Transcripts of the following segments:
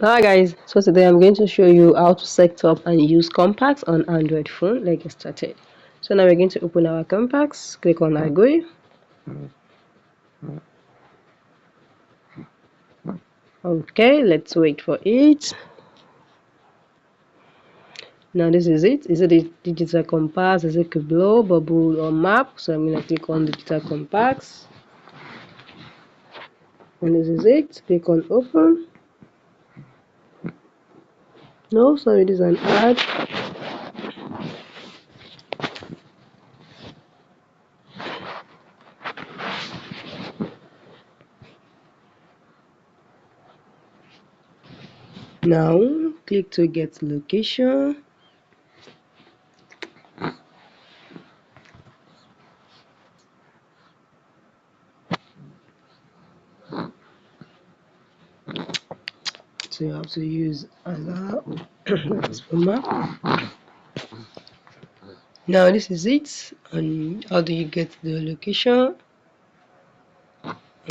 Hi guys, so today I'm going to show you how to set up and use compacts on Android phone. Let's get started. So now we're going to open our compacts, click on agree. Okay, let's wait for it. Now this is it. Is it a digital compass? Is it Kiblo, bubble or map? So I'm going to click on digital compacts. And this is it. Click on open. No, sorry, this is an ad. Now click to get location. So you have to use allow. That's for map. Now this is it. And how do you get the location?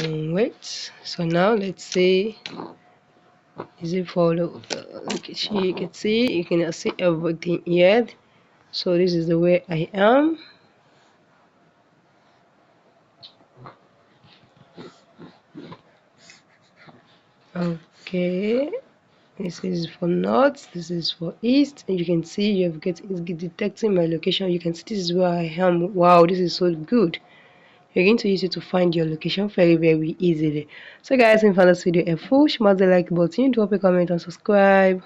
Wait. So now let's say is it for the location? You can see everything here. So this is the way I am. Okay. This is for north, this is for east, and you can see it's detecting my location. You can see this is where I am. Wow, this is so good. You're going to use it to find your location very easily. So guys, if you found this video helpful, smash the like button, drop a comment and subscribe.